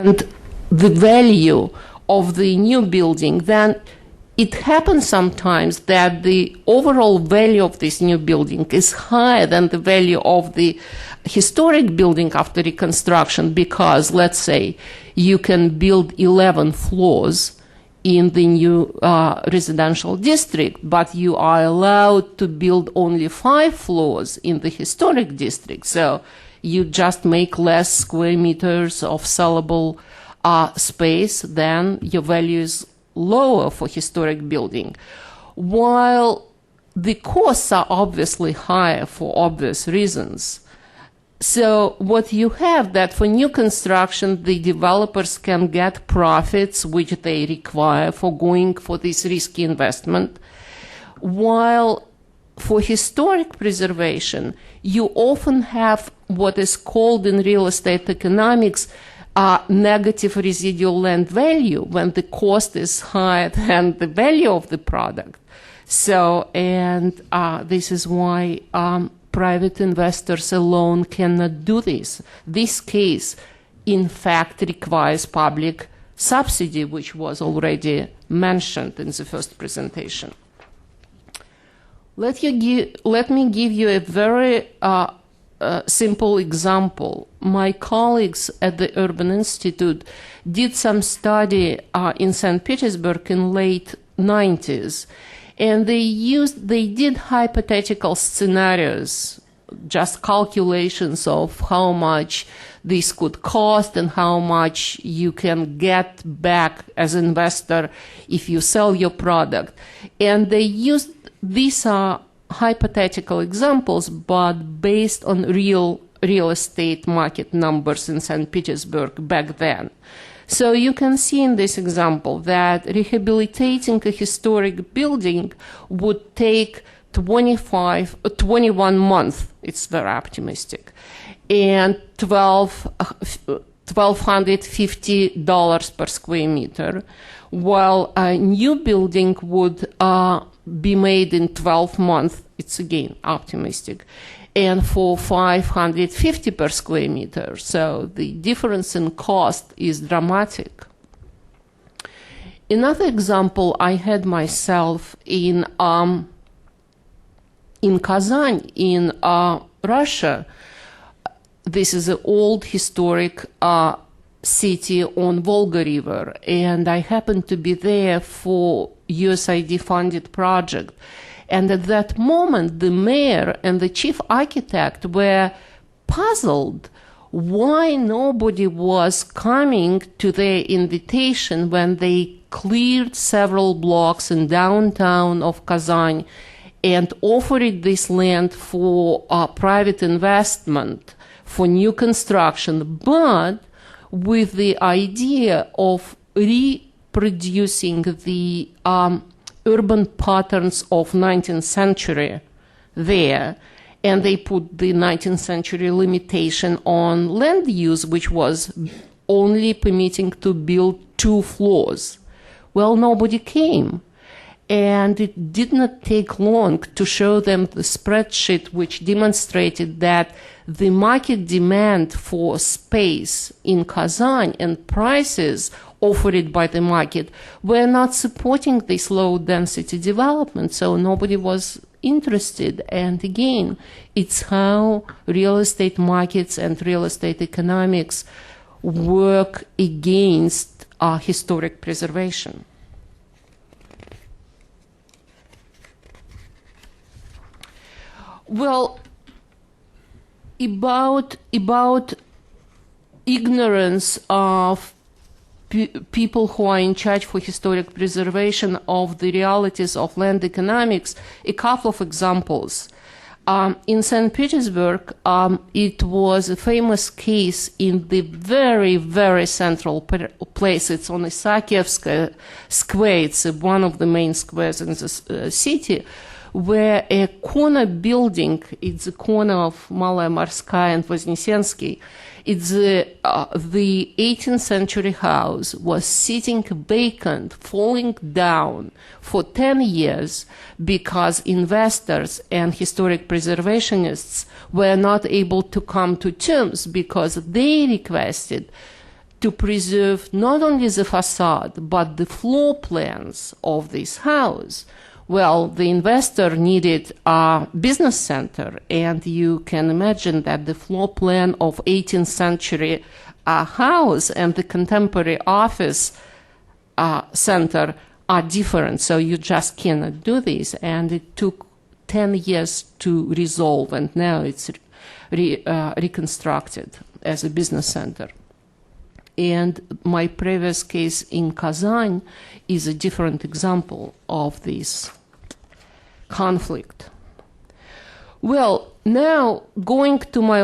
and the value of the new building, then it happens sometimes that the overall value of this new building is higher than the value of the historic building after reconstruction, because, let's say, you can build 11 floors in the new residential district, but you are allowed to build only 5 floors in the historic district. So you just make less square meters of sellable space, then your value is lower for historic building. While the costs are obviously higher for obvious reasons. So what you have that for new construction, the developers can get profits which they require for going for this risky investment, while for historic preservation, you often have what is called in real estate economics negative residual land value, when the cost is higher than the value of the product. So, and this is why private investors alone cannot do this. This case, in fact, requires public subsidy, which was already mentioned in the first presentation. Let me give you a very simple example. My colleagues at the Urban Institute did some study in St. Petersburg in late 90s, and they did hypothetical scenarios, just calculations of how much this could cost and how much you can get back as an investor if you sell your product. And they used these are hypothetical examples, but based on real estate market numbers in St. Petersburg back then. So you can see in this example that rehabilitating a historic building would take 21 months, it's very optimistic, and $1,250 per square meter, while a new building would be made in 12 months, it's again optimistic, and for $550 per square meter. So the difference in cost is dramatic. Another example I had myself in Kazan, in Russia. This is an old historic city on Volga River, and I happened to be there for USAID-funded project. And at that moment, the mayor and the chief architect were puzzled why nobody was coming to their invitation when they cleared several blocks in downtown of Kazan and offered this land for private investment, for new construction, but with the idea of reproducing the urban patterns of 19th century there. And they put the 19th century limitation on land use, which was only permitting to build 2 floors. Well, nobody came. And it did not take long to show them the spreadsheet which demonstrated that the market demand for space in Kazan and prices offered by the market were not supporting this low density development, so nobody was interested. And again, it's how real estate markets and real estate economics work against historic preservation. Well, about ignorance of people who are in charge for historic preservation of the realities of land economics, a couple of examples. In St. Petersburg, it was a famous case in the very, very central place. It's on Isakievskaya Square. It's one of the main squares in the city, where a corner building, it's the corner of Malaya Morskaya and Voznesensky, it's the 18th century house was sitting vacant, falling down for 10 years because investors and historic preservationists were not able to come to terms because they requested to preserve not only the facade, but the floor plans of this house. Well, the investor needed a business center, and you can imagine that the floor plan of 18th century house and the contemporary office center are different, so you just cannot do this. And it took 10 years to resolve, and now it's reconstructed as a business center. And my previous case in Kazan is a different example of this conflict. Well, now going to my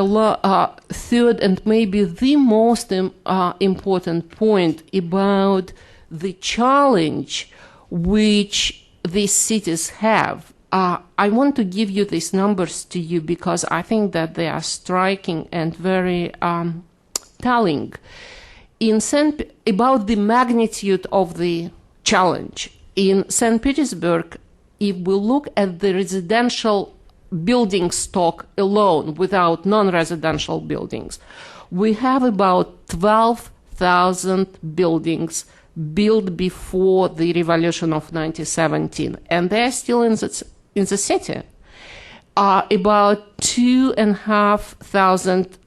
third and maybe the most important point about the challenge which these cities have. I want to give you these numbers to you because I think that they are striking and very telling. About the magnitude of the challenge. In St. Petersburg, if we look at the residential building stock alone, without non-residential buildings, we have about 12,000 buildings built before the revolution of 1917, and they're still in the city. About 2,500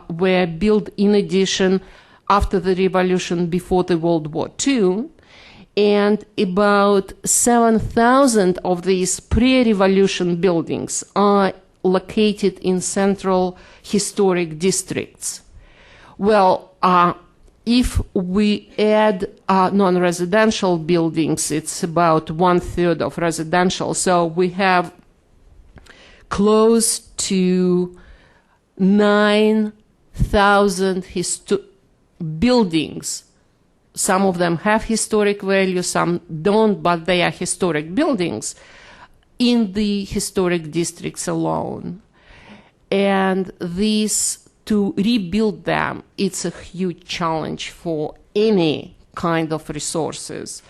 were built in addition after the revolution, before the World War II, and about 7,000 of these pre-revolution buildings are located in central historic districts. Well, if we add non-residential buildings, it's about 1/3 of residential, so we have close to 9,000 buildings. Some of them have historic value, some don't, but they are historic buildings in the historic districts alone. And to rebuild them, it's a huge challenge for any kind of resources.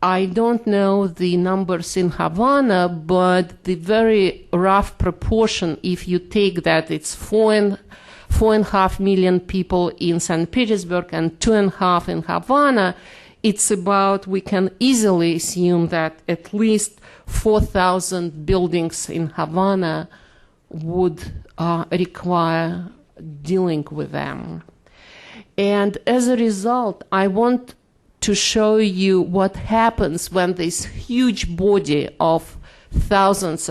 I don't know the numbers in Havana, but the very rough proportion, if you take that, it's 4.5 million people in St. Petersburg and 2.5 in Havana, it's about, we can easily assume that at least 4,000 buildings in Havana would require dealing with them. And as a result, I want to show you what happens when this huge body of thousands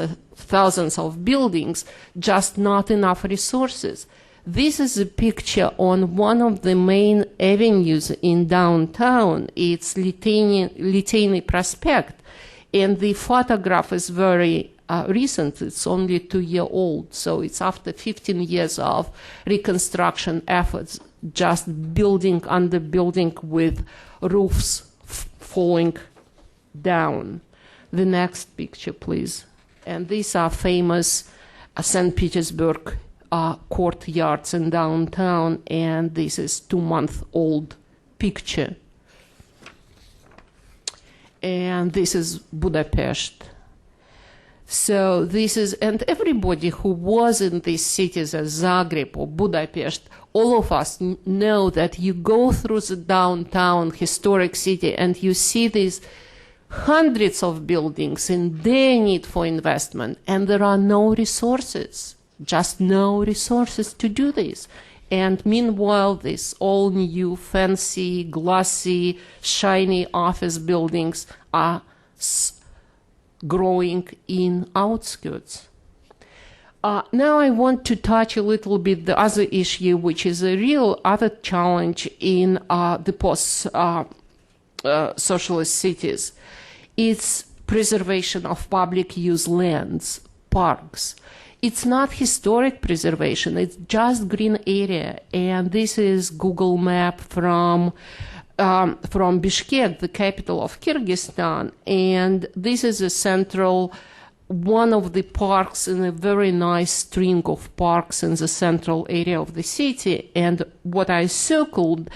of buildings, just not enough resources. This is a picture on one of the main avenues in downtown. It's Liteyny Prospect, and the photograph is very recent. It's only 2 years old, so it's after 15 years of reconstruction efforts, just building under building with roofs falling down. The next picture, please. And these are famous St. Petersburg courtyards in downtown, and this is 2-month-old picture. And this is Budapest. So this is, and everybody who was in these cities as Zagreb or Budapest, all of us know that you go through the downtown historic city and you see these hundreds of buildings in their need for investment, and there are no resources. Just no resources to do this. And meanwhile, these all new, fancy, glossy, shiny office buildings are growing in outskirts. Now I want to touch a little bit the other issue, which is a real other challenge in the post-socialist cities. It's preservation of public use lands, parks. It's not historic preservation, it's just green area. And this is Google map from Bishkek, the capital of Kyrgyzstan. And this is a central, one of the parks in a very nice string of parks in the central area of the city. And what I circled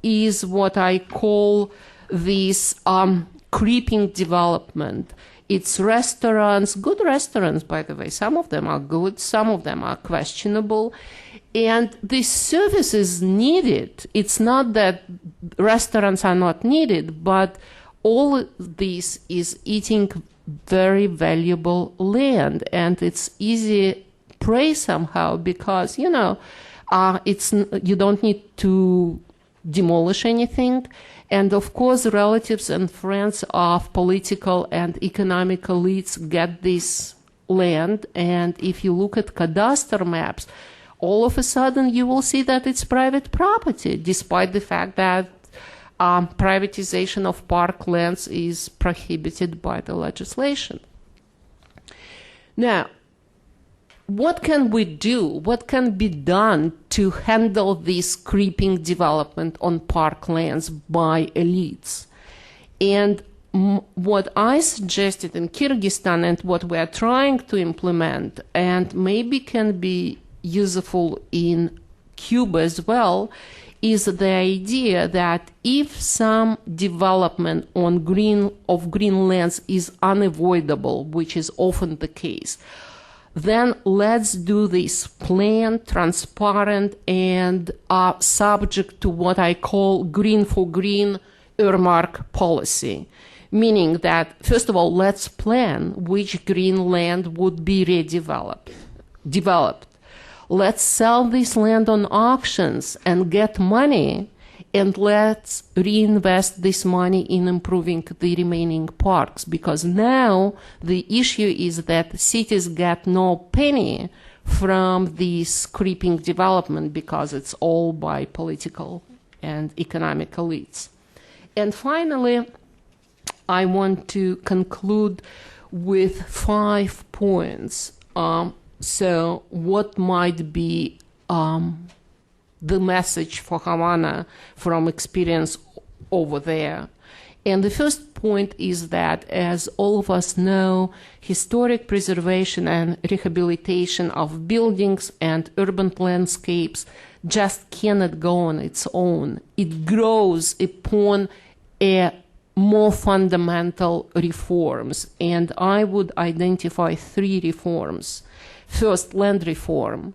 is what I call this creeping development. It's restaurants, good restaurants, by the way. Some of them are good, some of them are questionable. And this service is needed. It's not that restaurants are not needed, but all this is eating very valuable land, and it's easy prey somehow because, you know, you don't need to demolish anything. And of course, relatives and friends of political and economic elites get this land. And if you look at cadastre maps, all of a sudden you will see that it's private property, despite the fact that privatization of parklands is prohibited by the legislation. Now, what can we do? What can be done to handle this creeping development on parklands by elites? And what I suggested in Kyrgyzstan and what we are trying to implement, and maybe can be useful in Cuba as well, is the idea that if some development of green lands is unavoidable, which is often the case, then let's do this planned, transparent, and subject to what I call green for green earmark policy. Meaning that, first of all, let's plan which green land would be developed. Let's sell this land on auctions and get money, and let's reinvest this money in improving the remaining parks, because now the issue is that cities get no penny from this creeping development because it's all by political and economic elites. And finally, I want to conclude with 5 points. So what might be the message for Havana from experience over there? And the first point is that, as all of us know, historic preservation and rehabilitation of buildings and urban landscapes just cannot go on its own. It grows upon more fundamental reforms, and I would identify 3 reforms. First, land reform.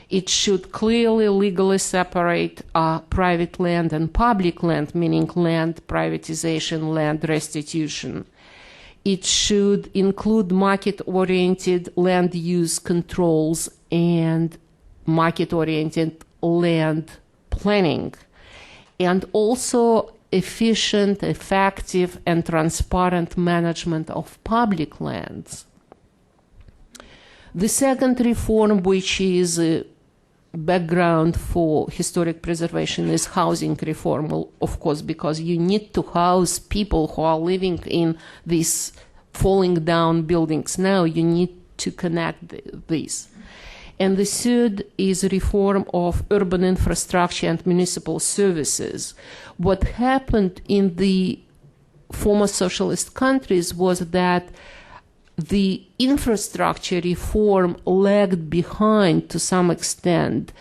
It should clearly legally separate private land and public land, meaning land privatization, land restitution. It should include market-oriented land use controls and market-oriented land planning, and also efficient, effective, and transparent management of public lands. The second reform, which is a background for historic preservation, is housing reform, of course, because you need to house people who are living in these falling down buildings now. You need to connect these. And the third is reform of urban infrastructure and municipal services. What happened in the former socialist countries was that the infrastructure reform lagged behind to some extent,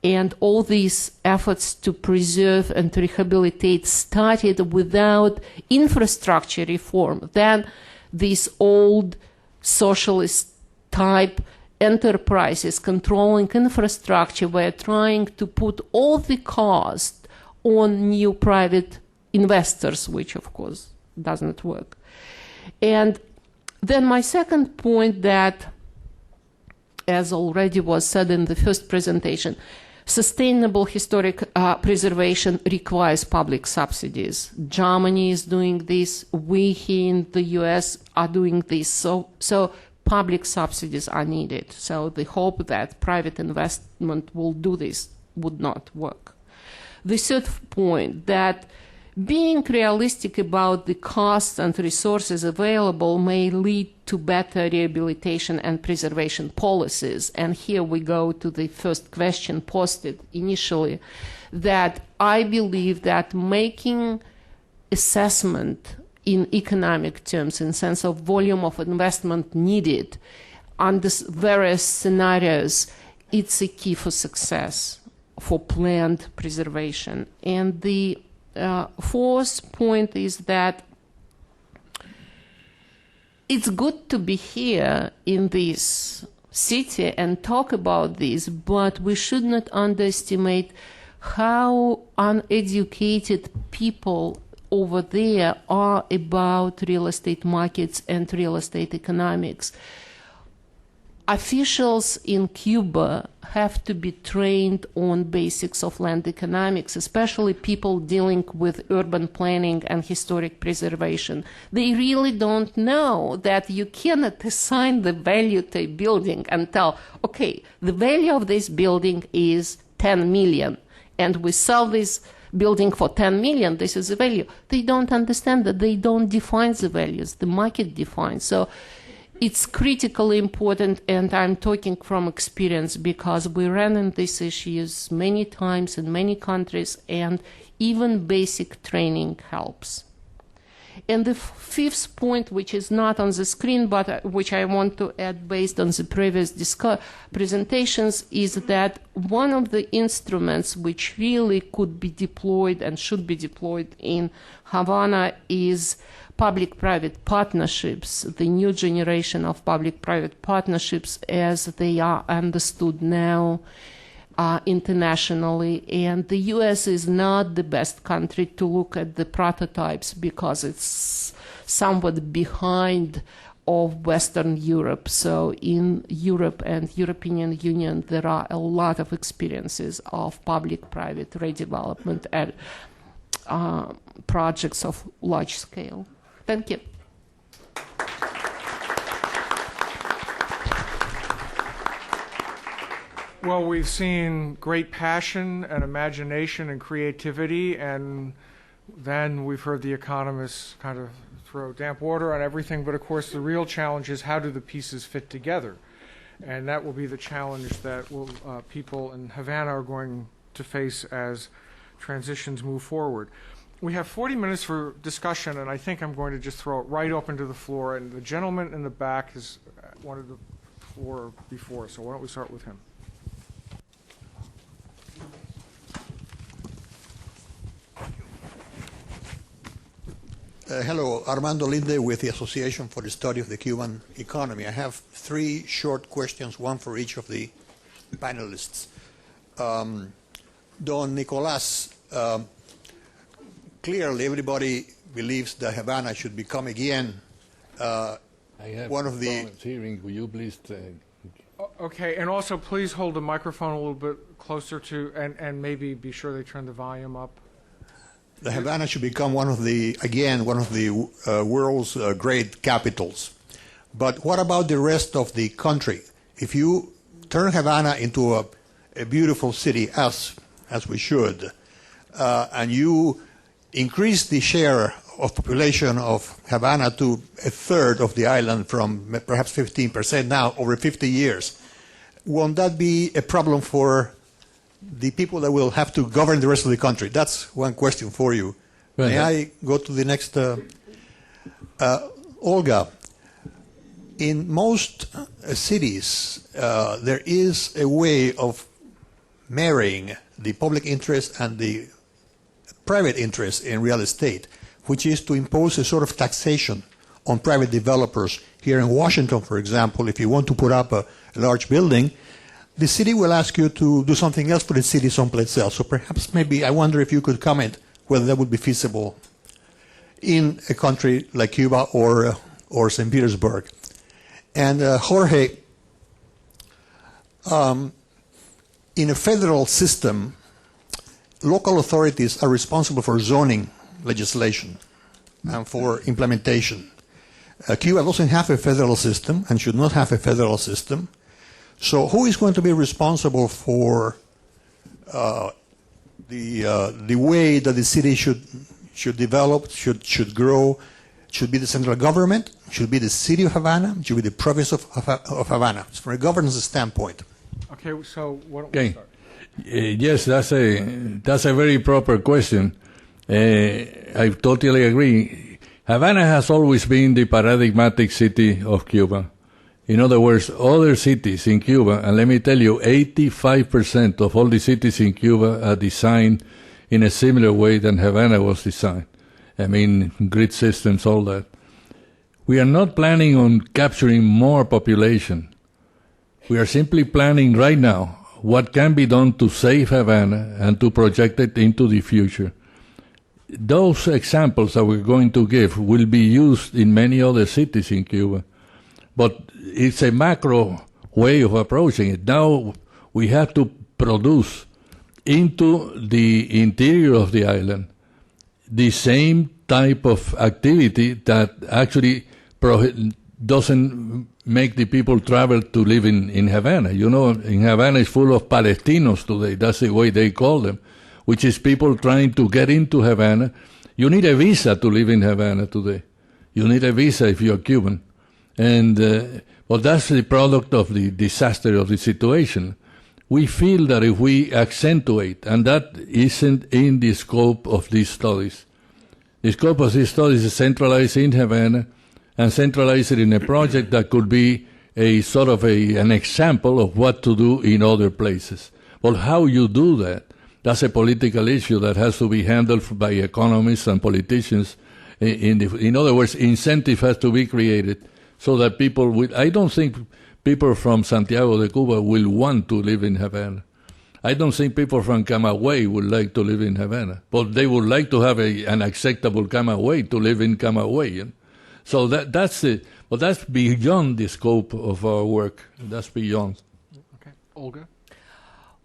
and all these efforts to preserve and rehabilitate started without infrastructure reform. Then these old socialist type enterprises controlling infrastructure were trying to put all the cost on new private investors, which of course doesn't work. And then my second point, that, as already was said in the first presentation, sustainable historic preservation requires public subsidies. Germany is doing this. We here in the US are doing this. So public subsidies are needed. So the hope that private investment will do this would not work. The third point, that being realistic about the costs and resources available may lead to better rehabilitation and preservation policies. And here we go to the first question posted initially, that I believe that making assessment in economic terms, in sense of volume of investment needed under various scenarios, it's a key for success for planned preservation. And the fourth point is that it's good to be here in this city and talk about this, but we should not underestimate how uneducated people over there are about real estate markets and real estate economics. Officials in Cuba have to be trained on basics of land economics, especially people dealing with urban planning and historic preservation. They really don't know that you cannot assign the value to a building and tell, okay, the value of this building is 10 million, and we sell this building for 10 million, this is the value. They don't understand that. They don't define the values. The market defines. So it's critically important, and I'm talking from experience because we ran into these issues many times in many countries, and even basic training helps. And the fifth point, which is not on the screen, but which I want to add based on the previous presentations, is that one of the instruments which really could be deployed and should be deployed in Havana is public-private partnerships, the new generation of public-private partnerships as they are understood now internationally. And the US is not the best country to look at the prototypes because it's somewhat behind of Western Europe. So in Europe and European Union, there are a lot of experiences of public-private redevelopment and projects of large scale. Thank you. Well, we've seen great passion and imagination and creativity, and then we've heard the economists kind of throw damp water on everything, but of course the real challenge is how do the pieces fit together? And that will be the challenge that people in Havana are going to face as transitions move forward. We have 40 minutes for discussion, and I think I'm going to just throw it right open to the floor. And the gentleman in the back has wanted the floor before, so why don't we start with him? Hello, Armando Linda with the Association for the Study of the Cuban Economy. I have three short questions, one for each of the panelists. Don Nicolas, clearly everybody believes that Havana should become again one of the... hearing. Will you please... Okay, and also please hold the microphone a little bit closer to, and maybe be sure they turn the volume up. The Havana should become one of the, again, one of the world's great capitals. But what about the rest of the country? If you turn Havana into a beautiful city, as we should, and you increase the share of population of Havana to a third of the island from perhaps 15% now over 50 years, won't that be a problem for the people that will have to govern the rest of the country? That's one question for you. Right. May I go to the next? Olga, in most cities, there is a way of marrying the public interest and the private interest in real estate, which is to impose a sort of taxation on private developers. Here in Washington, for example, if you want to put up a large building, the city will ask you to do something else for the city someplace else. So perhaps maybe I wonder if you could comment whether that would be feasible in a country like Cuba or St. Petersburg. And Jorge, in a federal system, local authorities are responsible for zoning legislation and for implementation. Cuba doesn't have a federal system and should not have a federal system. So who is going to be responsible for the way that the city should develop, should grow? Should be the central government? Should be the city of Havana? Should be the province of Havana? It's from a governance standpoint. Okay, so what don't we start? Yes, that's a very proper question. I totally agree. Havana has always been the paradigmatic city of Cuba. In other words, other cities in Cuba, and let me tell you, 85% of all the cities in Cuba are designed in a similar way than Havana was designed. I mean, grid systems, all that. We are not planning on capturing more population. We are simply planning right now what can be done to save Havana and to project it into the future. Those examples that we're going to give will be used in many other cities in Cuba, but it's a macro way of approaching it. Now we have to produce into the interior of the island the same type of activity that actually doesn't make the people travel to live in Havana. You know, in Havana is full of Palestinos today. That's the way they call them, which is people trying to get into Havana. You need a visa to live in Havana today. You need a visa if you're Cuban. And well, that's the product of the disaster of the situation. We feel that if we accentuate, and that isn't in the scope of these studies, the scope of these studies is centralized in Havana and centralize it in a project that could be a sort of an example of what to do in other places. But how you do that, that's a political issue that has to be handled by economists and politicians. In other words, incentive has to be created so that people will, I don't think people from Santiago de Cuba will want to live in Havana. I don't think people from Camagüey would like to live in Havana, but they would like to have an acceptable Camagüey to live in Camagüey. You know? So that's beyond the scope of our work. That's beyond. Okay, Olga.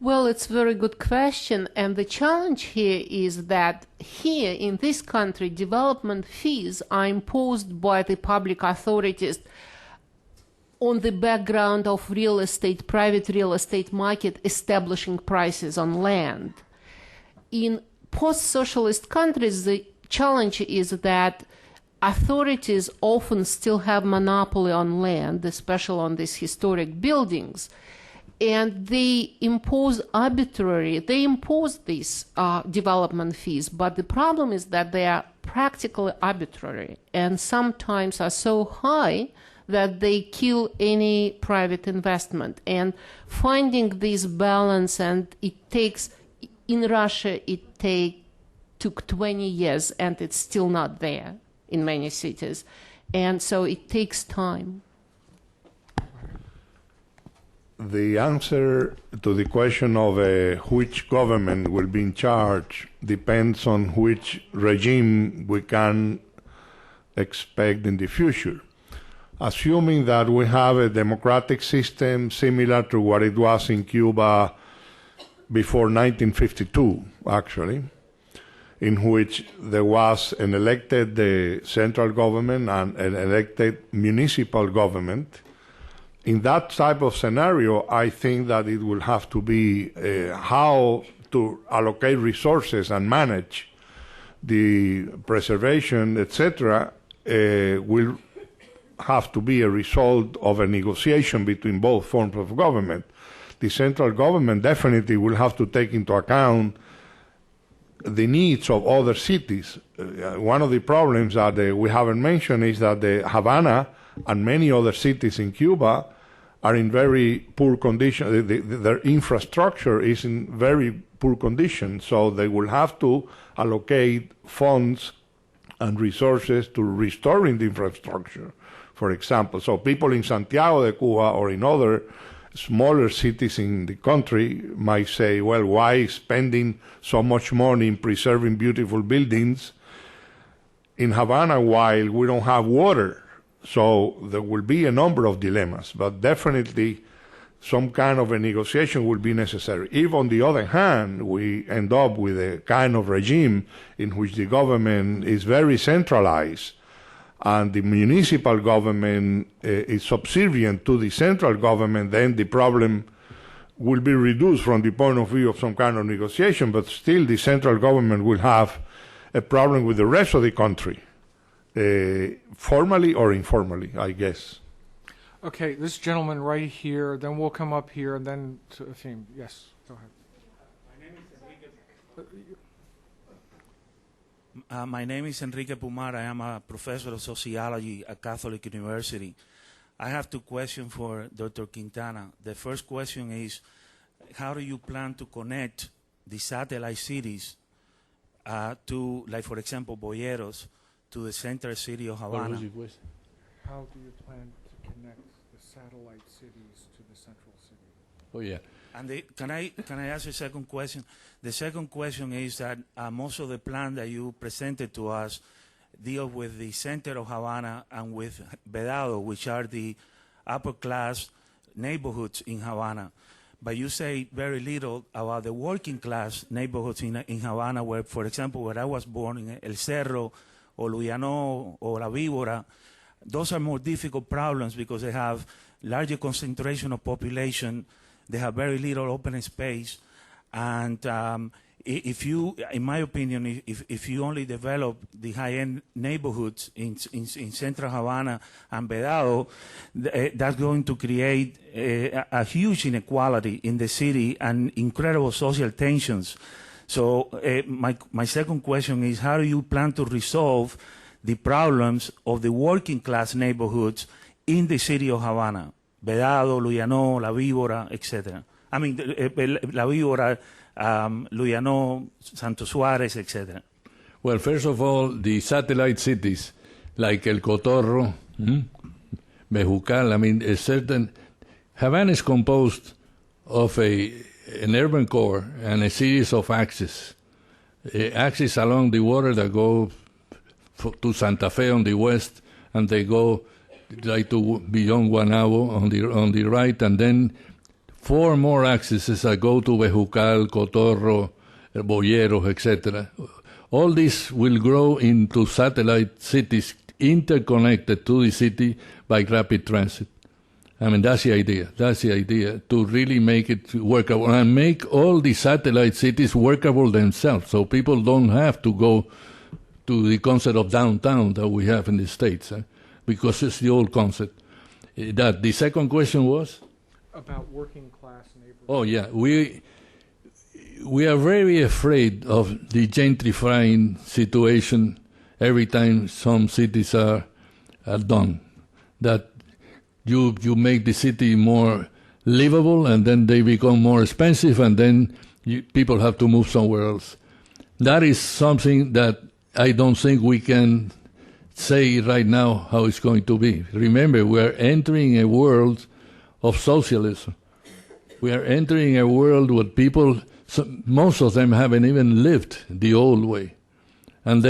Well, it's a very good question, and the challenge here is that here in this country, development fees are imposed by the public authorities on the background of real estate, private real estate market establishing prices on land. In post-socialist countries, the challenge is that authorities often still have monopoly on land, especially on these historic buildings, and they impose these development fees, but the problem is that they are practically arbitrary and sometimes are so high that they kill any private investment. And finding this balance, and it takes, in Russia, took 20 years and it's still not there in many cities. And so it takes time. The answer to the question of which government will be in charge depends on which regime we can expect in the future. Assuming that we have a democratic system similar to what it was in Cuba before 1952, actually, in which there was an elected central government and an elected municipal government, in that type of scenario, I think that it will have to be how to allocate resources and manage the preservation, etc., will have to be a result of a negotiation between both forms of government. The central government definitely will have to take into account the needs of other cities. One of the problems that we haven't mentioned is that the Havana and many other cities in Cuba are in very poor condition. Their infrastructure is in very poor condition, so they will have to allocate funds and resources to restoring the infrastructure, for example. So people in Santiago de Cuba or in other smaller cities in the country might say, well, why spending so much money in preserving beautiful buildings in Havana while we don't have water? So there will be a number of dilemmas, but definitely some kind of a negotiation will be necessary. If, on the other hand, we end up with a kind of regime in which the government is very centralized and the municipal government is subservient to the central government, then the problem will be reduced from the point of view of some kind of negotiation, but still the central government will have a problem with the rest of the country. Formally or informally, I guess. Okay, this gentleman right here, then we'll come up here, and then to Efim. Yes, go ahead. My name is Enrique Pumar. I am a professor of sociology at Catholic University. I have two questions for Dr. Quintana. The first question is, how do you plan to connect the satellite cities to, like, for example, Boyeros, to the center city of Havana? How do you plan to connect the satellite cities to the central Oh, yeah. And can I ask a second question? The second question is that most of the plan that you presented to us deal with the center of Havana and with Vedado, which are the upper class neighborhoods in Havana. But you say very little about the working class neighborhoods in Havana, where, for example, where I was born, in El Cerro or Luyano or La Víbora, those are more difficult problems because they have larger concentration of population, they have very little open space, and if you, in my opinion, if you only develop the high-end neighborhoods in central Havana and Vedado, that's going to create a huge inequality in the city and incredible social tensions. So my second question is, how do you plan to resolve the problems of the working class neighborhoods in the city of Havana? Vedado, Luyano, La Víbora, etc. I mean, La Víbora, Luyano, Santo Suárez, etc. Well, first of all, the satellite cities like El Cotorro, Bejucal, I mean, a certain... Havana is composed of an urban core and a series of axes. Axes along the water that go to Santa Fe on the west, and they go right to beyond Guanabo on the right, and then 4 more axes that go to Bejucal, Cotorro, Boyeros, etc. All this will grow into satellite cities interconnected to the city by rapid transit. I mean, that's the idea. That's the idea, to really make it workable and make all the satellite cities workable themselves, so people don't have to go to the concept of downtown that we have in the States, because it's the old concept. That the second question was? About working class neighborhoods. Oh, yeah. We are very afraid of the gentrifying situation every time some cities are done. That you make the city more livable, and then they become more expensive, and then people have to move somewhere else. That is something that I don't think we can say right now how it's going to be. Remember, we are entering a world of socialism. We are entering a world where people, most of them haven't even lived the old way. And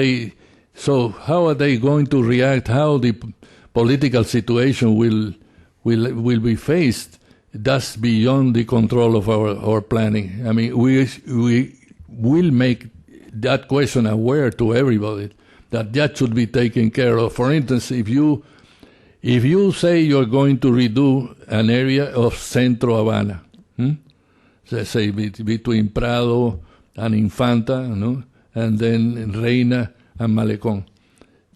so how are they going to react? How the political situation will be faced? That's beyond the control of our planning. I mean, we will make that question aware to everybody, that should be taken care of. For instance, if you say you're going to redo an area of Centro Havana, let's say between Prado and Infanta, and then Reina and Malecón,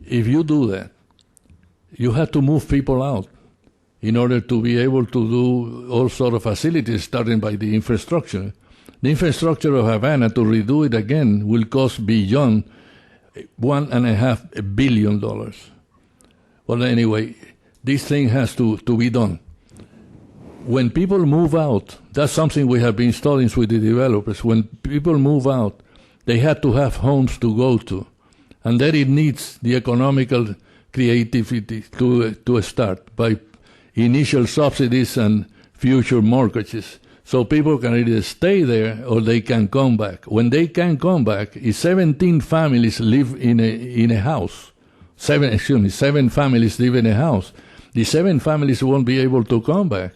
if you do that, you have to move people out in order to be able to do all sort of facilities, starting by the infrastructure. The infrastructure of Havana, to redo it again, will cost beyond $1.5 billion. Well, anyway, this thing has to be done. When people move out, that's something we have been studying with the developers. When people move out, they have to have homes to go to. And then it needs the economical creativity to start by initial subsidies and future mortgages. So people can either stay there or they can come back. When they can come back, if 17 families live in a house, 7 families live in a house, the 7 families won't be able to come back.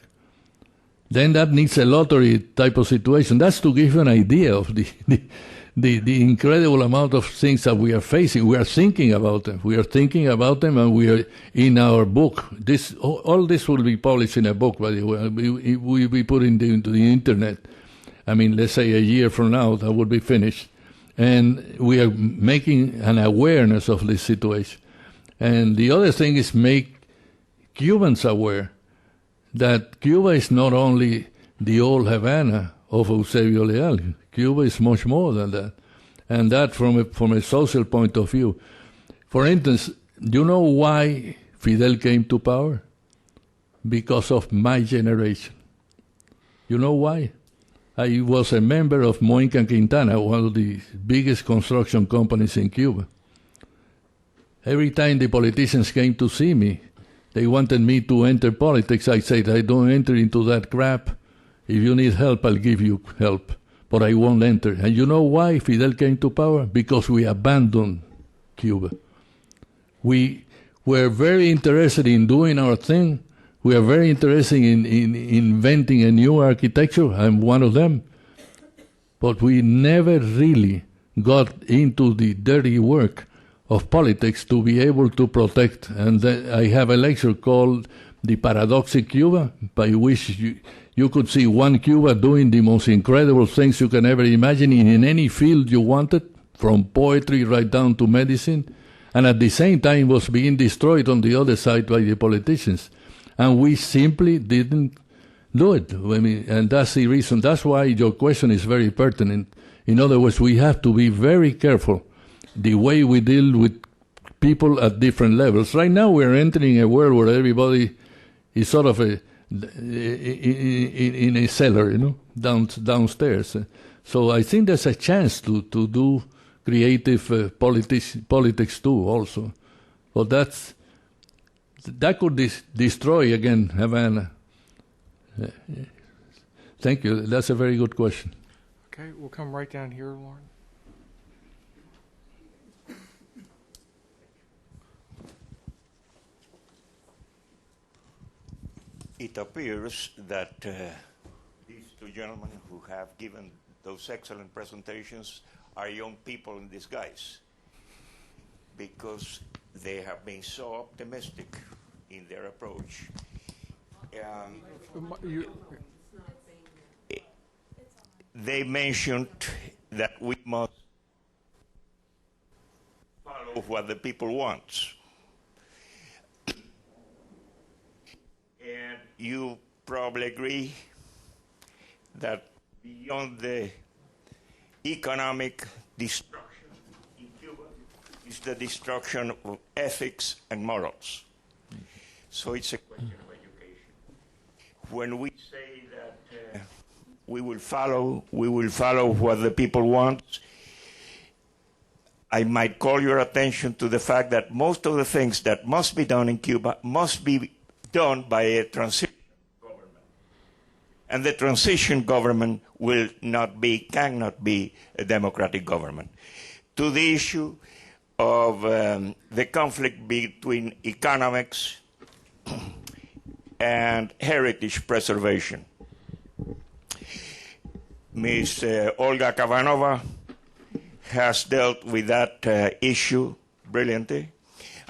Then that needs a lottery type of situation. That's to give you an idea of the incredible amount of things that we are facing. We are thinking about them. We are thinking about them, and we are in our book. All this will be published in a book, by the way. We will be put into the internet. I mean, let's say a year from now, that will be finished. And we are making an awareness of this situation. And the other thing is make Cubans aware that Cuba is not only the old Havana of Eusebio Leal. Cuba is much more than that. And that from a social point of view. For instance, do you know why Fidel came to power? Because of my generation. You know why? I was a member of Moinca Quintana, one of the biggest construction companies in Cuba. Every time the politicians came to see me, they wanted me to enter politics. I said, I don't enter into that crap. If you need help, I'll give you help, but I won't enter. And you know why Fidel came to power? Because we abandoned Cuba. We were very interested in doing our thing. We are very interested in inventing a new architecture. I'm one of them. But we never really got into the dirty work of politics to be able to protect. And I have a lecture called The Paradoxic Cuba, by which you could see one Cuba doing the most incredible things you can ever imagine in any field you wanted, from poetry right down to medicine, and at the same time was being destroyed on the other side by the politicians. And we simply didn't do it. I mean, and that's the reason. That's why your question is very pertinent. In other words, we have to be very careful the way we deal with people at different levels. Right now, we're entering a world where everybody is sort of in a cellar, downstairs. So I think there's a chance to do creative politics too, also. But that could destroy again Havana. Thank you. That's a very good question. Okay, we'll come right down here, Lauren. It appears that these two gentlemen who have given those excellent presentations are young people in disguise, because they have been so optimistic in their approach. They mentioned that we must follow what the people want. And you probably agree that beyond the economic destruction in Cuba is the destruction of ethics and morals. So it's a question of education. When we say that we will follow what the people want, I might call your attention to the fact that most of the things that must be done in Cuba must be done by a transition government. And the transition government cannot be a democratic government. To the issue of the conflict between economics and heritage preservation. Ms. Olga Kaganova has dealt with that issue brilliantly,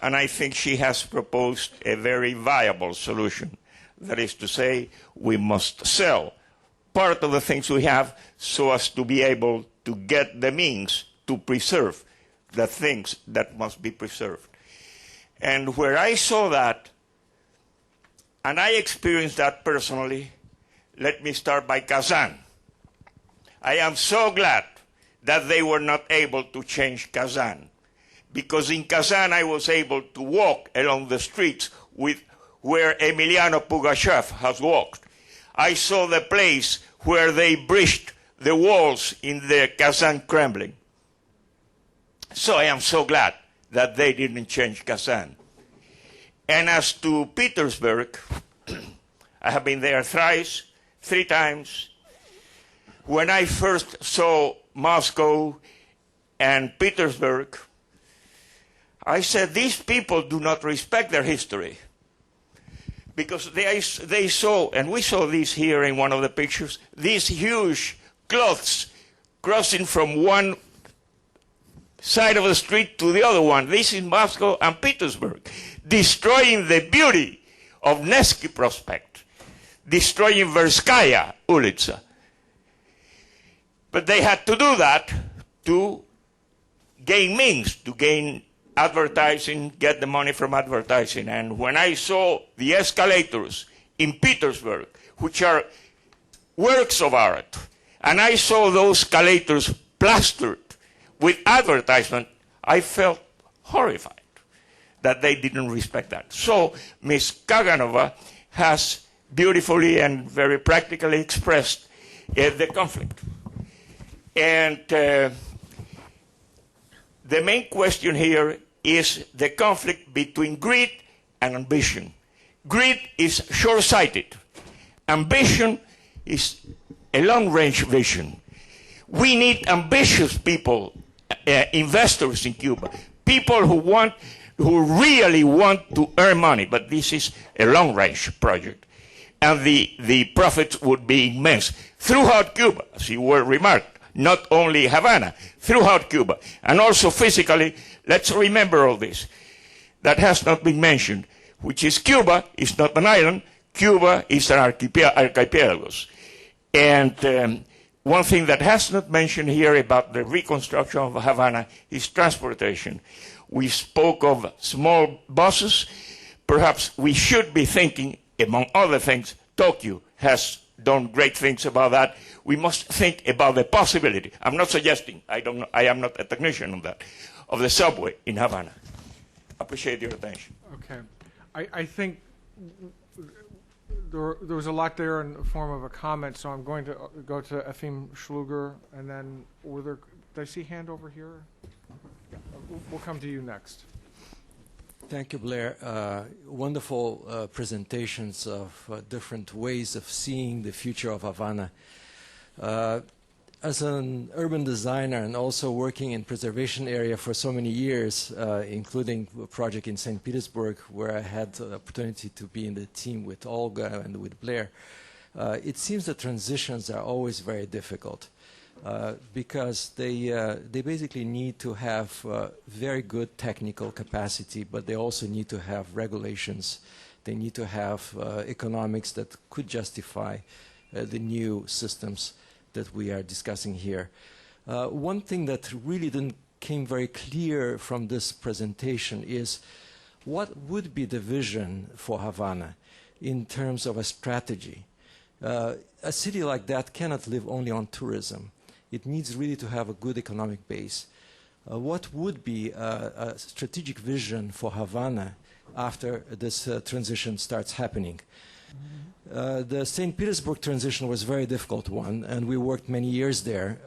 and I think she has proposed a very viable solution. That is to say, we must sell part of the things we have so as to be able to get the means to preserve the things that must be preserved. And where I saw that, and I experienced that personally, let me start by Kazan. I am so glad that they were not able to change Kazan, because in Kazan I was able to walk along the streets where Emiliano Pugachev has walked. I saw the place where they breached the walls in the Kazan Kremlin. So I am so glad that they didn't change Kazan. And as to Petersburg, I have been there thrice, 3 times. When I first saw Moscow and Petersburg, I said, these people do not respect their history. Because they saw, and we saw this here in one of the pictures, these huge cloths crossing from one side of the street to the other one. This is Moscow and Petersburg, destroying the beauty of Nevsky Prospect, destroying Verskaya Ulitsa. But they had to do that to gain means, to gain advertising, get the money from advertising. And when I saw the escalators in Petersburg, which are works of art, and I saw those escalators plastered with advertisement, I felt horrified that they didn't respect that. So Ms. Kaganova has beautifully and very practically expressed the conflict. And the main question here is the conflict between greed and ambition. Greed is short-sighted. Ambition is a long-range vision. We need ambitious people, investors in Cuba, people who really want to earn money, but this is a long-range project. And the profits would be immense throughout Cuba, as you were remarked, not only Havana, throughout Cuba. And also physically, let's remember all this. That has not been mentioned, which is Cuba is not an island, Cuba is an archipelago. And one thing that has not mentioned here about the reconstruction of Havana is transportation. We spoke of small buses. Perhaps we should be thinking, among other things, Tokyo has done great things about that. We must think about the possibility. I'm not suggesting, I am not a technician on that, of the subway in Havana. Appreciate your attention. Okay. I think there was a lot there in the form of a comment, so I'm going to go to Efim Schluger, and then did I see a hand over here? We'll come to you next. Thank you, Blair. Wonderful presentations of different ways of seeing the future of Havana. As an urban designer and also working in preservation area for so many years, including a project in St. Petersburg where I had the opportunity to be in the team with Olga and with Blair, it seems that transitions are always very difficult. Because they basically need to have very good technical capacity, but they also need to have regulations. They need to have economics that could justify the new systems that we are discussing here. One thing that really didn't came very clear from this presentation is what would be the vision for Havana in terms of a strategy. A city like that cannot live only on tourism. It needs really to have a good economic base. What would be a strategic vision for Havana after this transition starts happening? The St. Petersburg transition was a very difficult one, and we worked many years there.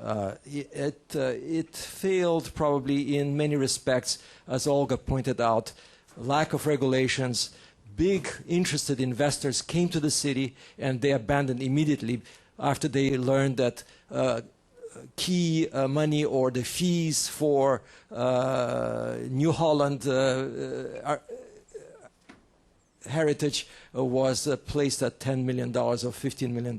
It failed probably in many respects, as Olga pointed out, lack of regulations. Big interested investors came to the city, and they abandoned immediately after they learned that key money or the fees for New Holland heritage was placed at $10 million or $15 million.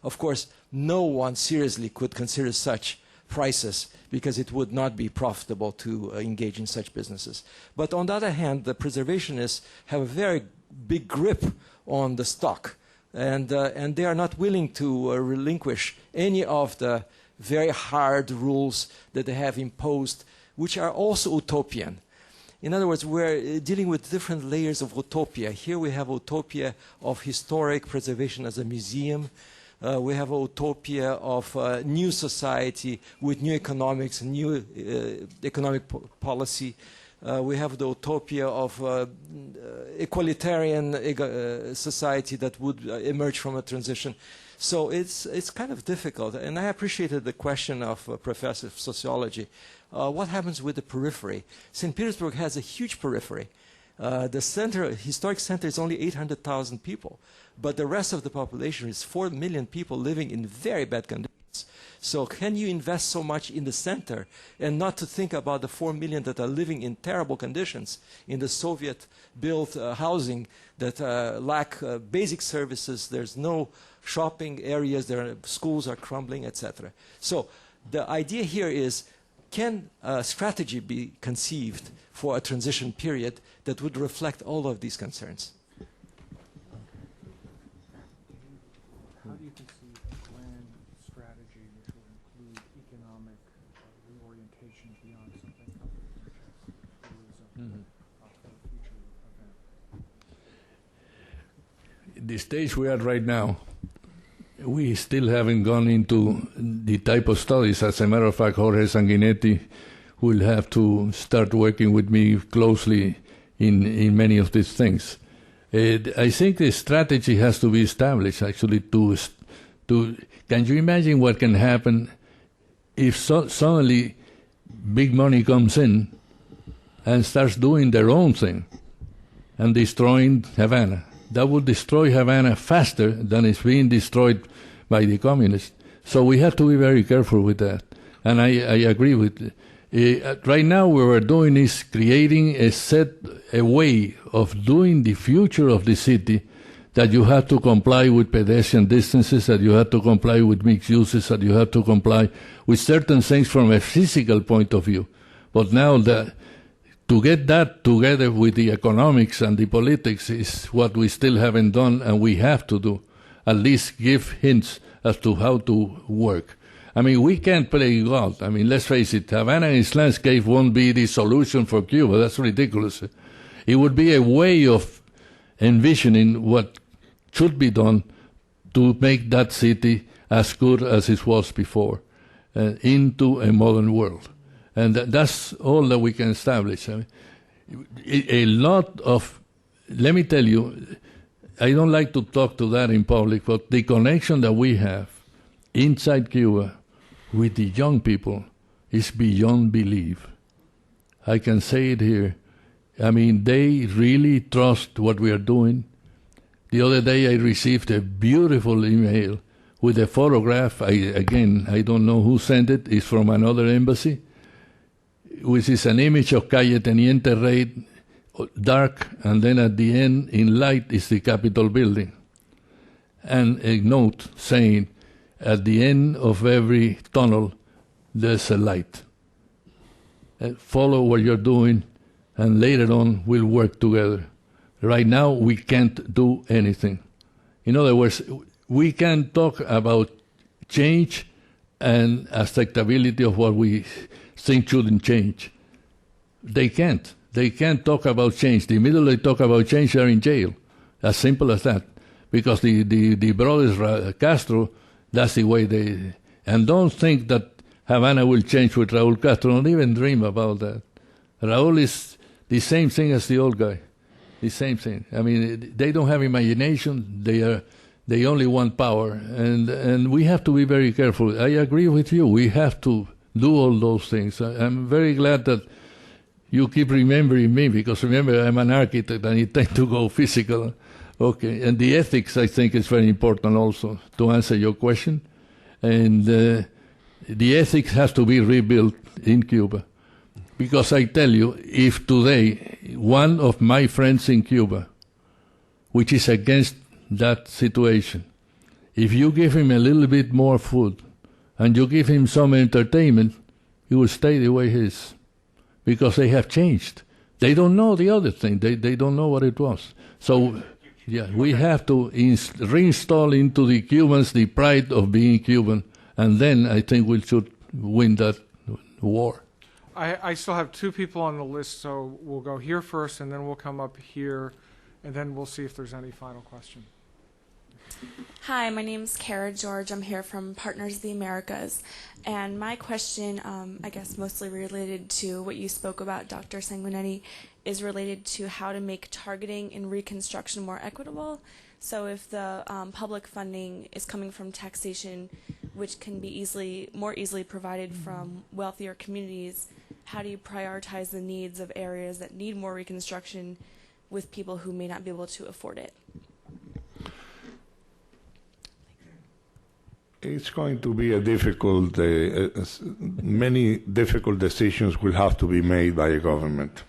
Of course, no one seriously could consider such prices because it would not be profitable to engage in such businesses. But on the other hand, the preservationists have a very big grip on the stock, and they are not willing to relinquish any of the very hard rules that they have imposed, which are also utopian. In other words, we're dealing with different layers of utopia. Here we have utopia of historic preservation as a museum. We have a utopia of new society with new economics, new economic policy. We have the utopia of equalitarian society that would emerge from a transition. So it's kind of difficult. And I appreciated the question of Professor of Sociology. What happens with the periphery? St. Petersburg has a huge periphery. The center, historic center, is only 800,000 people. But the rest of the population is 4 million people living in very bad conditions. So can you invest so much in the center and not to think about the 4 million that are living in terrible conditions in the Soviet-built housing that lack basic services? There's no shopping areas, schools are crumbling, etc. So the idea here is, can a strategy be conceived for a transition period that would reflect all of these concerns? How do you conceive a grand strategy which will include economic reorientation beyond something such as tourism for the future event? The stage we are right now, we still haven't gone into the type of studies. As a matter of fact, Jorge Sanguinetty will have to start working with me closely in many of these things. I think the strategy has to be established, actually, can you imagine what can happen if suddenly big money comes in and starts doing their own thing and destroying Havana? That would destroy Havana faster than it's being destroyed by the communists. So we have to be very careful with that. And I agree with right now what we're doing is creating a way of doing the future of the city, that you have to comply with pedestrian distances, that you have to comply with mixed uses, that you have to comply with certain things from a physical point of view. But now to get that together with the economics and the politics is what we still haven't done, and we have to do. At least give hints as to how to work. I mean, we can't play God. I mean, let's face it, Havana and its landscape won't be the solution for Cuba. That's ridiculous. It would be a way of envisioning what should be done to make that city as good as it was before, into a modern world. And that's all that we can establish. I mean, a lot of, let me tell you, I don't like to talk to that in public, but the connection that we have inside Cuba with the young people is beyond belief. I can say it here. I mean, they really trust what we are doing. The other day I received a beautiful email with a photograph. I don't know who sent it. It's from another embassy, which is an image of Calle Teniente Rey, dark, and then at the end, in light, is the Capitol building. And a note saying, at the end of every tunnel, there's a light. Follow what you're doing, and later on, we'll work together. Right now, we can't do anything. In other words, we can talk about change and acceptability of what we think shouldn't change. They can't. They can't talk about change. The minute they talk about change, they're in jail. As simple as that. Because the brothers Castro, that's the way they... And don't think that Havana will change with Raúl Castro. Don't even dream about that. Raúl is the same thing as the old guy. The same thing. I mean, they don't have imagination. They only want power. And we have to be very careful. I agree with you. We have to do all those things. I'm very glad that you keep remembering me, because remember, I'm an architect and I tend to go physical. Okay, and the ethics, I think, is very important also, to answer your question. And the ethics has to be rebuilt in Cuba. Because I tell you, if today one of my friends in Cuba, which is against that situation, if you give him a little bit more food and you give him some entertainment, he will stay the way he is. Because they have changed. They don't know the other thing. They don't know what it was. So, yeah, we have to reinstall into the Cubans the pride of being Cuban, and then I think we should win that war. I still have two people on the list, so we'll go here first, and then we'll come up here, and then we'll see if there's any final question. Hi, my name's Kara George. I'm here from Partners of the Americas. And my question, I guess mostly related to what you spoke about, Dr. Sanguinetty, is related to how to make targeting and reconstruction more equitable. So if the public funding is coming from taxation, which can be more easily provided from wealthier communities, how do you prioritize the needs of areas that need more reconstruction with people who may not be able to afford it? It's going to be a difficult, many difficult decisions will have to be made by a government.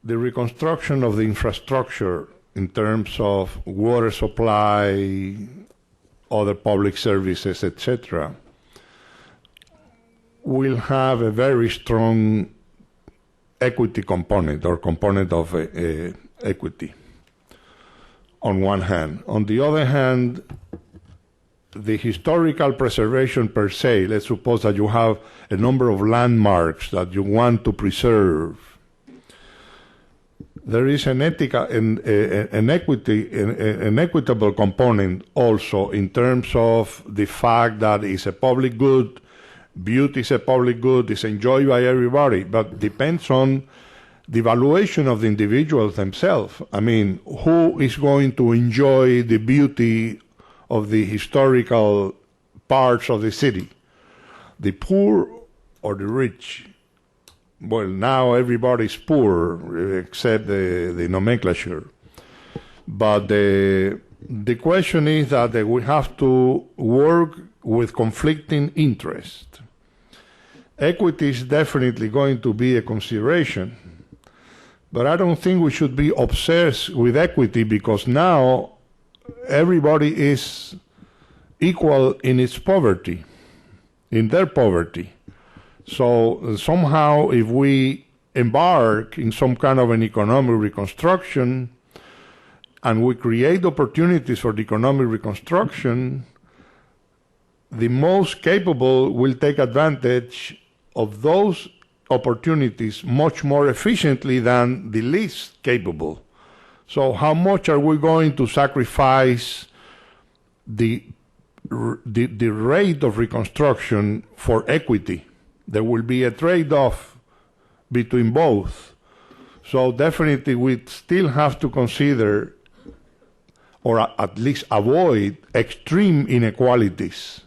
The reconstruction of the infrastructure in terms of water supply, other public services, etc., will have a very strong equity component, or component of equity, on one hand. On the other hand, the historical preservation per se, let's suppose that you have a number of landmarks that you want to preserve. There is an equitable component also in terms of the fact that it's a public good, beauty is a public good, it's enjoyed by everybody, but depends on the valuation of the individuals themselves. I mean, who is going to enjoy the beauty of the historical parts of the city? The poor or the rich? Well, now everybody's poor except the nomenclature. But the question is that we have to work with conflicting interests. Equity is definitely going to be a consideration, but I don't think we should be obsessed with equity, because now everybody is equal in its poverty, in their poverty. So somehow, if we embark in some kind of an economic reconstruction and we create opportunities for the economic reconstruction, the most capable will take advantage of those opportunities much more efficiently than the least capable. So how much are we going to sacrifice the rate of reconstruction for equity? There will be a trade-off between both. So definitely we still have to consider, or at least avoid, extreme inequalities,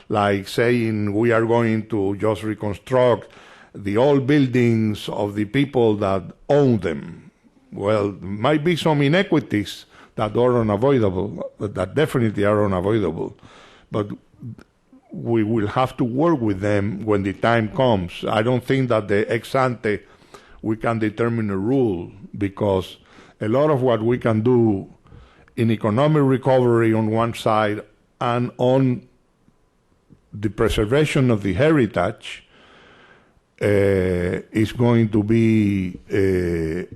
like saying we are going to just reconstruct the old buildings of the people that own them. Well, there might be some inequities that are unavoidable, that definitely are unavoidable, but we will have to work with them when the time comes. I don't think that the ex ante we can determine a rule, because a lot of what we can do in economic recovery on one side and on the preservation of the heritage is going to be, it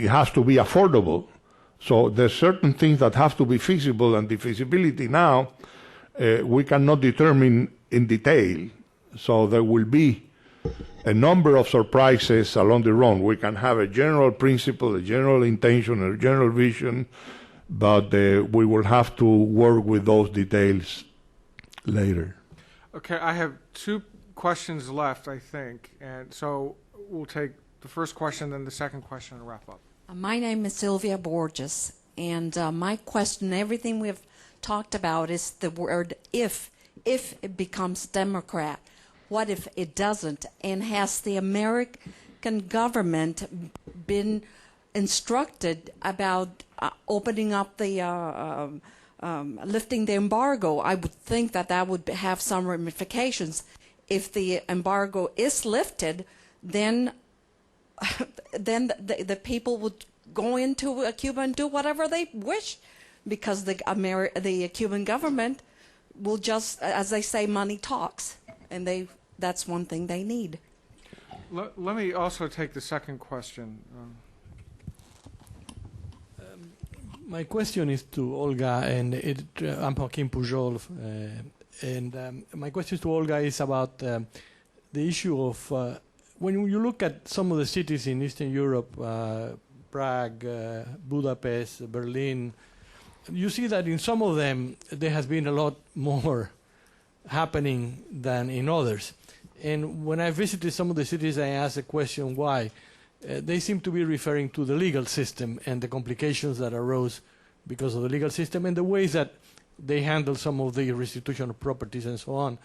has to be affordable. So there's certain things that have to be feasible, and the feasibility now we cannot determine in detail. So there will be a number of surprises along the road. We can have a general principle, a general intention, a general vision, but we will have to work with those details later. Okay, I have two questions left, I think, and so we'll take the first question, then the second question, and wrap up. My name is Sylvia Borges, and my question, everything we've talked about, is the word if it becomes Democrat. What if it doesn't? And has the American government been instructed about opening up the lifting the embargo? I would think that would have some ramifications. If the embargo is lifted, then the people would go into Cuba and do whatever they wish, because the Cuban government will just, as they say, money talks, and that's one thing they need. Let me also take the second question. My question is to Olga, and I'm Joaquin Pujol, and my question to Olga is about the issue of when you look at some of the cities in Eastern Europe, Prague, Budapest, Berlin, you see that in some of them there has been a lot more happening than in others. And when I visited some of the cities, I asked the question why. They seem to be referring to the legal system and the complications that arose because of the legal system and the ways that they handle some of the restitution of properties and so on,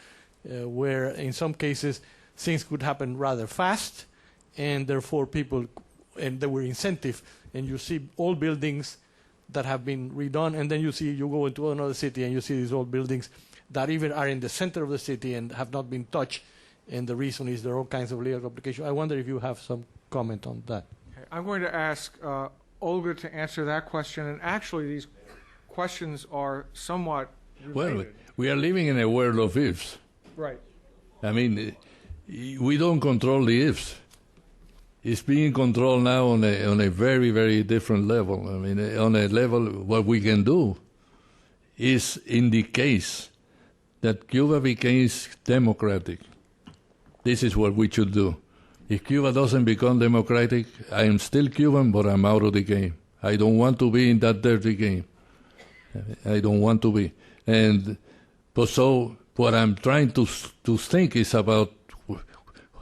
where in some cases things could happen rather fast, and therefore people, and there were incentive, and you see old buildings that have been redone, and then you go into another city and you see these old buildings that even are in the center of the city and have not been touched, and the reason is there are all kinds of legal complications. I wonder if you have some comment on that. Okay. I'm going to ask Olga to answer that question, and actually these questions are somewhat related. Well, we are living in a world of ifs. Right. I mean, we don't control the ifs. It's being controlled now on a very, very different level. I mean, on a level, what we can do is, in the case that Cuba becomes democratic, this is what we should do. If Cuba doesn't become democratic, I am still Cuban, but I'm out of the game. I don't want to be in that dirty game. I don't want to be. And but so what I'm trying to think is about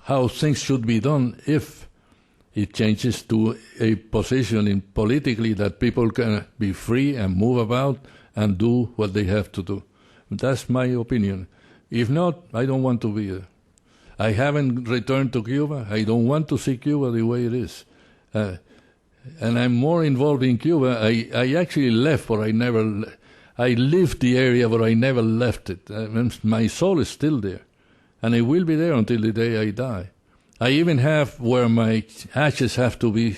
how things should be done if it changes to a position in politically that people can be free and move about and do what they have to do. That's my opinion. If not, I don't want to be there. I haven't returned to Cuba. I don't want to see Cuba the way it is. and I'm more involved in Cuba. I actually left, but I lived the area, but I never left it. My soul is still there, and it will be there until the day I die. I even have where my ashes had to be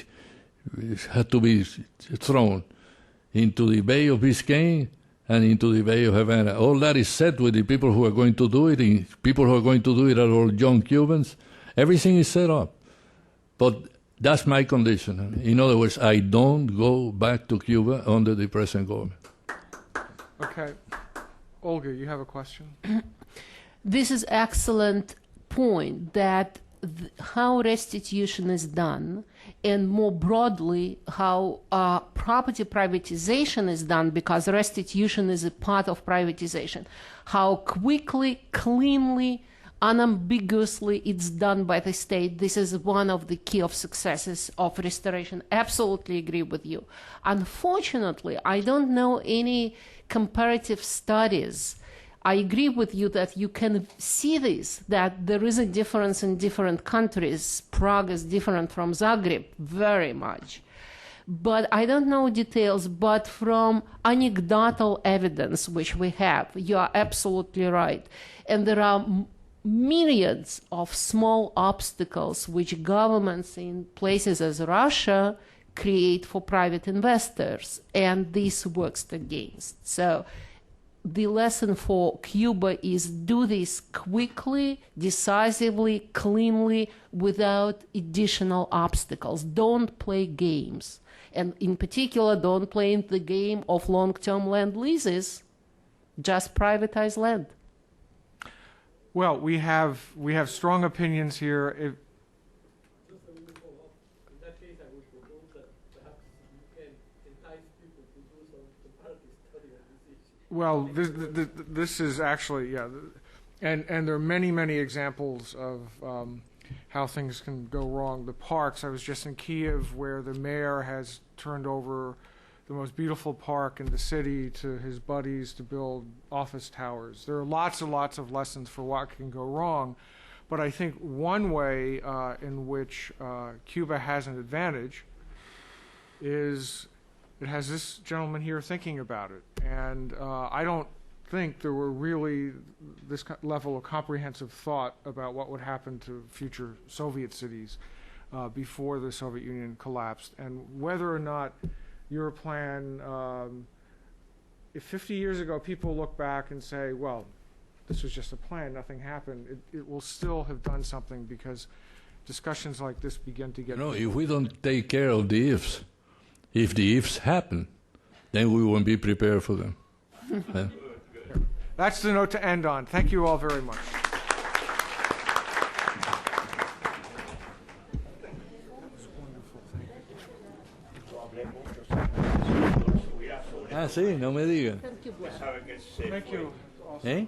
thrown into the Bay of Biscayne and into the Bay of Havana. All that is set with the people who are going to do it. People who are going to do it are all young Cubans. Everything is set up. But that's my condition. In other words, I don't go back to Cuba under the present government. Okay. Olga, you have a question? This is excellent point that how restitution is done, and more broadly how property privatization is done, because restitution is a part of privatization. How quickly, cleanly, unambiguously it's done by the state. This is one of the key of successes of restoration. Absolutely agree with you. Unfortunately, I don't know any comparative studies. I agree with you that you can see this, that there is a difference in different countries. Prague is different from Zagreb, very much. But I don't know details, but from anecdotal evidence which we have, you are absolutely right. And there are myriads of small obstacles which governments in places as Russia create for private investors, and this works against. So the lesson for Cuba is do this quickly, decisively, cleanly, without additional obstacles. Don't play games. And in particular, don't play the game of long-term land leases. Just privatize land. Well, we have strong opinions here. Well, this is actually, yeah, and there are many, many examples of how things can go wrong. The parks, I was just in Kiev where the mayor has turned over the most beautiful park in the city to his buddies to build office towers. There are lots and lots of lessons for what can go wrong, but I think one way in which Cuba has an advantage is it has this gentleman here thinking about it. And I don't think there were really this level of comprehensive thought about what would happen to future Soviet cities before the Soviet Union collapsed, and whether or not your plan, if 50 years ago people look back and say, well, this was just a plan, nothing happened, it will still have done something, because discussions like this begin to get... No, if we don't take care of the ifs, if the ifs happen, then we won't be prepared for them. That's the note to end on. Thank you all very much. Ah, sí, no me diga. Thank you. ¿Eh?